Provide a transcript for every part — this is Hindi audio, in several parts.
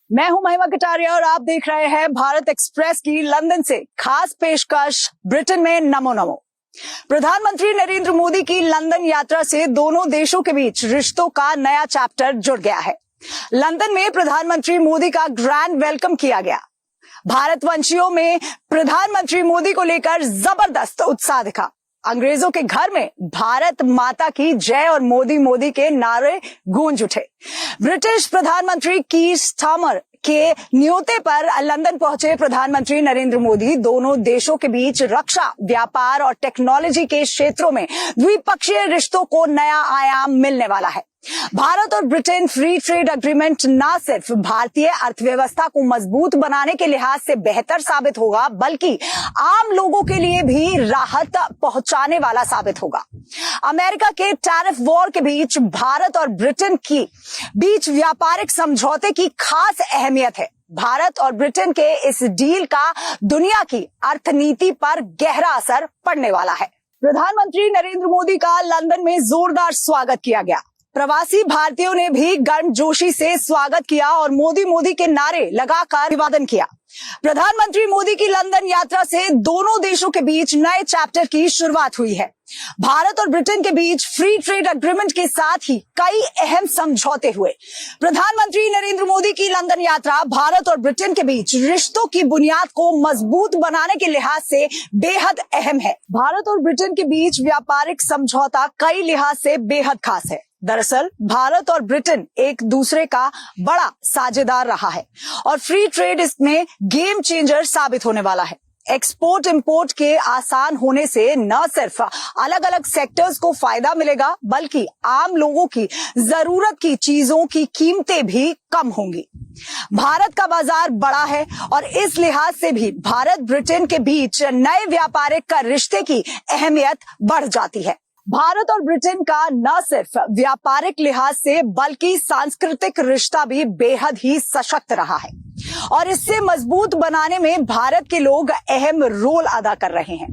मैं हूं महिमा कटारिया और आप देख रहे हैं भारत एक्सप्रेस की लंदन से खास पेशकश ब्रिटेन में नमो नमो। प्रधानमंत्री नरेंद्र मोदी की लंदन यात्रा से दोनों देशों के बीच रिश्तों का नया चैप्टर जुड़ गया है। लंदन में प्रधानमंत्री मोदी का ग्रैंड वेलकम किया गया। भारतवंशियों में प्रधानमंत्री मोदी को लेकर जबरदस्त उत्साह दिखा। अंग्रेजों के घर में भारत माता की जय और मोदी मोदी के नारे गूंज उठे। ब्रिटिश प्रधानमंत्री कीर स्टारमर के न्योते पर लंदन पहुंचे प्रधानमंत्री नरेंद्र मोदी दोनों देशों के बीच रक्षा, व्यापार और टेक्नोलॉजी के क्षेत्रों में द्विपक्षीय रिश्तों को नया आयाम मिलने वाला है। भारत और ब्रिटेन फ्री ट्रेड एग्रीमेंट न सिर्फ भारतीय अर्थव्यवस्था को मजबूत बनाने के लिहाज से बेहतर साबित होगा, बल्कि आम लोगों के लिए भी राहत पहुंचाने वाला साबित होगा। अमेरिका के टैरिफ वॉर के बीच भारत और ब्रिटेन की बीच व्यापारिक समझौते की खास अहमियत है। भारत और ब्रिटेन के इस डील का दुनिया की अर्थनीति पर गहरा असर पड़ने वाला है। प्रधानमंत्री नरेंद्र मोदी का लंदन में जोरदार स्वागत किया गया। प्रवासी भारतीयों ने भी गर्मजोशी से स्वागत किया और मोदी मोदी के नारे लगाकर अभिवादन किया। प्रधानमंत्री मोदी की लंदन यात्रा से दोनों देशों के बीच नए चैप्टर की शुरुआत हुई है। भारत और ब्रिटेन के बीच फ्री ट्रेड एग्रीमेंट के साथ ही कई अहम समझौते हुए। प्रधानमंत्री नरेंद्र मोदी की लंदन यात्रा भारत और ब्रिटेन के बीच रिश्तों की बुनियाद को मजबूत बनाने के लिहाज से बेहद अहम है। भारत और ब्रिटेन के बीच व्यापारिक समझौता कई लिहाज से बेहद खास है। दरअसल भारत और ब्रिटेन एक दूसरे का बड़ा साझेदार रहा है और फ्री ट्रेड इसमें गेम चेंजर साबित होने वाला है। एक्सपोर्ट इंपोर्ट के आसान होने से न सिर्फ अलग अलग सेक्टर्स को फायदा मिलेगा, बल्कि आम लोगों की जरूरत की चीजों की कीमतें भी कम होंगी। भारत का बाजार बड़ा है और इस लिहाज से भी भारत ब्रिटेन के बीच नए व्यापारिक रिश्ते की अहमियत बढ़ जाती है। भारत और ब्रिटेन का न सिर्फ व्यापारिक लिहाज से बल्कि सांस्कृतिक रिश्ता भी बेहद ही सशक्त रहा है और इससे मजबूत बनाने में भारत के लोग अहम रोल अदा कर रहे हैं।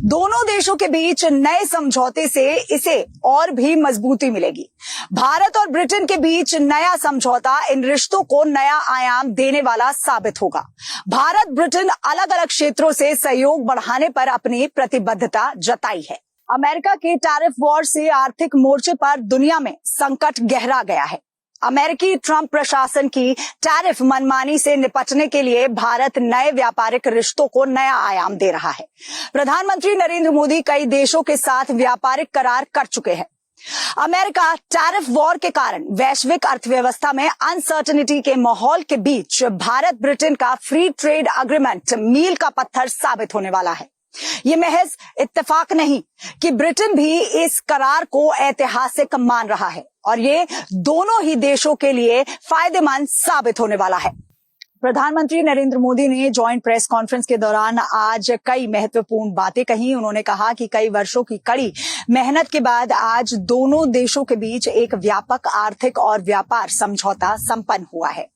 दोनों देशों के बीच नए समझौते से इसे और भी मजबूती मिलेगी। भारत और ब्रिटेन के बीच नया समझौता इन रिश्तों को नया आयाम देने वाला साबित होगा। भारत ब्रिटेन अलग अलग क्षेत्रों से सहयोग बढ़ाने पर अपनी प्रतिबद्धता जताई है। अमेरिका के टैरिफ वॉर से आर्थिक मोर्चे पर दुनिया में संकट गहरा गया है। अमेरिकी ट्रंप प्रशासन की टैरिफ मनमानी से निपटने के लिए भारत नए व्यापारिक रिश्तों को नया आयाम दे रहा है। प्रधानमंत्री नरेंद्र मोदी कई देशों के साथ व्यापारिक करार कर चुके हैं। अमेरिका टैरिफ वॉर के कारण वैश्विक अर्थव्यवस्था में अनसर्टेनिटी के माहौल के बीच भारत ब्रिटेन का फ्री ट्रेड एग्रीमेंट मील का पत्थर साबित होने वाला है। ये महज इत्तेफाक नहीं कि ब्रिटेन भी इस करार को ऐतिहासिक मान रहा है और ये दोनों ही देशों के लिए फायदेमंद साबित होने वाला है। प्रधानमंत्री नरेंद्र मोदी ने जॉइंट प्रेस कॉन्फ्रेंस के दौरान आज कई महत्वपूर्ण बातें कही। उन्होंने कहा कि कई वर्षों की कड़ी मेहनत के बाद आज दोनों देशों के बीच एक व्यापक आर्थिक और व्यापार समझौता संपन्न हुआ है।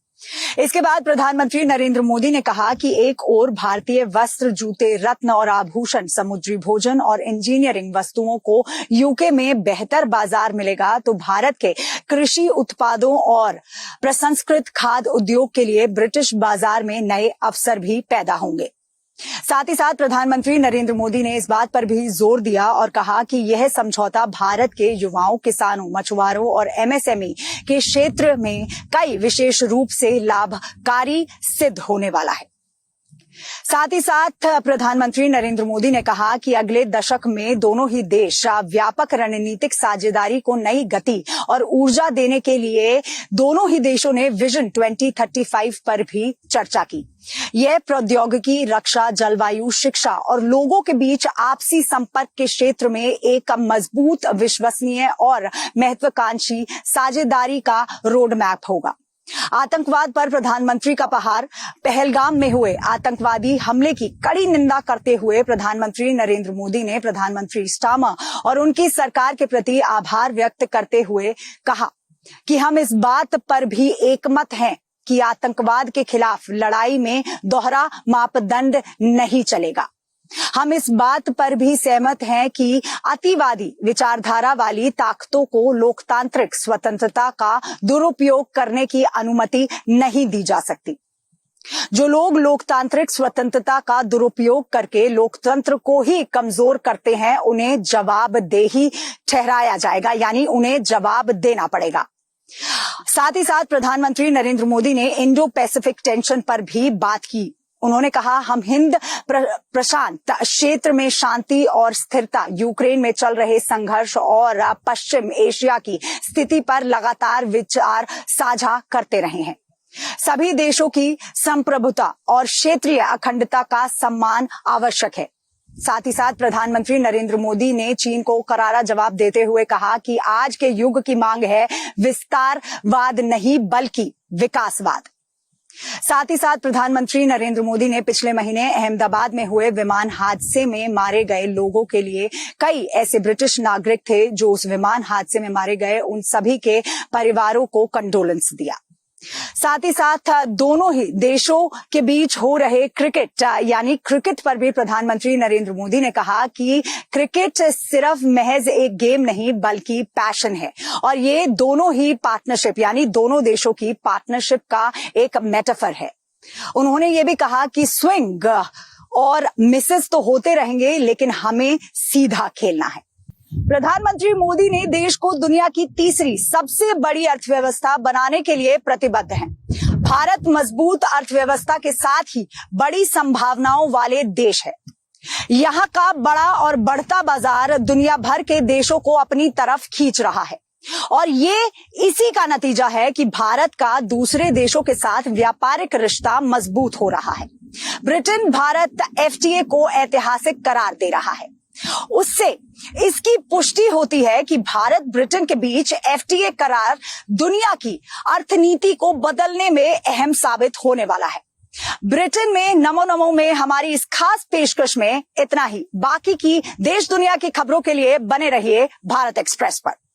इसके बाद प्रधानमंत्री नरेंद्र मोदी ने कहा कि एक ओर भारतीय वस्त्र, जूते, रत्न और आभूषण, समुद्री भोजन और इंजीनियरिंग वस्तुओं को यूके में बेहतर बाजार मिलेगा, तो भारत के कृषि उत्पादों और प्रसंस्कृत खाद्य उद्योग के लिए ब्रिटिश बाजार में नए अवसर भी पैदा होंगे। साथ ही साथ प्रधानमंत्री नरेंद्र मोदी ने इस बात पर भी जोर दिया और कहा कि यह समझौता भारत के युवाओं, किसानों, मछुआरों और एमएसएमई के क्षेत्र में कई विशेष रूप से लाभकारी सिद्ध होने वाला है। साथ ही साथ प्रधानमंत्री नरेंद्र मोदी ने कहा कि अगले दशक में दोनों ही देश व्यापक रणनीतिक साझेदारी को नई गति और ऊर्जा देने के लिए दोनों ही देशों ने विजन 2035 पर भी चर्चा की। यह प्रौद्योगिकी, रक्षा, जलवायु, शिक्षा और लोगों के बीच आपसी संपर्क के क्षेत्र में एक मजबूत, विश्वसनीय और महत्वाकांक्षी साझेदारी का रोड मैप होगा। आतंकवाद पर प्रधानमंत्री का प्रहार, पहलगाम में हुए आतंकवादी हमले की कड़ी निंदा करते हुए प्रधानमंत्री नरेंद्र मोदी ने प्रधानमंत्री स्टारमर और उनकी सरकार के प्रति आभार व्यक्त करते हुए कहा कि हम इस बात पर भी एकमत हैं कि आतंकवाद के खिलाफ लड़ाई में दोहरा मापदंड नहीं चलेगा। हम इस बात पर भी सहमत हैं कि अतिवादी विचारधारा वाली ताकतों को लोकतांत्रिक स्वतंत्रता का दुरुपयोग करने की अनुमति नहीं दी जा सकती। जो लोग लोकतांत्रिक स्वतंत्रता का दुरुपयोग करके लोकतंत्र को ही कमजोर करते हैं, उन्हें जवाबदेही ठहराया जाएगा, यानी उन्हें जवाब देना पड़ेगा। साथ ही साथ प्रधानमंत्री नरेंद्र मोदी ने इंडो पैसिफिक टेंशन पर भी बात की। उन्होंने कहा, हम हिंद प्रशांत क्षेत्र में शांति और स्थिरता, यूक्रेन में चल रहे संघर्ष और पश्चिम एशिया की स्थिति पर लगातार विचार साझा करते रहे हैं। सभी देशों की संप्रभुता और क्षेत्रीय अखंडता का सम्मान आवश्यक है। साथ ही साथ प्रधानमंत्री नरेंद्र मोदी ने चीन को करारा जवाब देते हुए कहा कि आज के युग की मांग है विस्तारवाद नहीं बल्कि विकासवाद। साथ ही साथ प्रधानमंत्री नरेंद्र मोदी ने पिछले महीने अहमदाबाद में हुए विमान हादसे में मारे गए लोगों के लिए, कई ऐसे ब्रिटिश नागरिक थे जो उस विमान हादसे में मारे गए, उन सभी के परिवारों को कंडोलेंस दिया। साथ ही साथ दोनों ही देशों के बीच हो रहे क्रिकेट यानी क्रिकेट पर भी प्रधानमंत्री नरेंद्र मोदी ने कहा कि क्रिकेट सिर्फ महज एक गेम नहीं बल्कि पैशन है और ये दोनों ही पार्टनरशिप यानी दोनों देशों की पार्टनरशिप का एक मेटाफर है। उन्होंने ये भी कहा कि स्विंग और मिसेस तो होते रहेंगे लेकिन हमें सीधा खेलना है। प्रधानमंत्री मोदी ने देश को दुनिया की तीसरी सबसे बड़ी अर्थव्यवस्था बनाने के लिए प्रतिबद्ध हैं। भारत मजबूत अर्थव्यवस्था के साथ ही बड़ी संभावनाओं वाले देश है। यहाँ का बड़ा और बढ़ता बाजार दुनिया भर के देशों को अपनी तरफ खींच रहा है और ये इसी का नतीजा है कि भारत का दूसरे देशों के साथ व्यापारिक रिश्ता मजबूत हो रहा है। ब्रिटेन भारत FTA को ऐतिहासिक करार दे रहा है। उससे इसकी पुष्टि होती है कि भारत ब्रिटेन के बीच FTA करार दुनिया की अर्थनीति को बदलने में अहम साबित होने वाला है। ब्रिटेन में नमो नमो में हमारी इस खास पेशकश में इतना ही। बाकी की देश दुनिया की खबरों के लिए बने रहिए भारत एक्सप्रेस पर।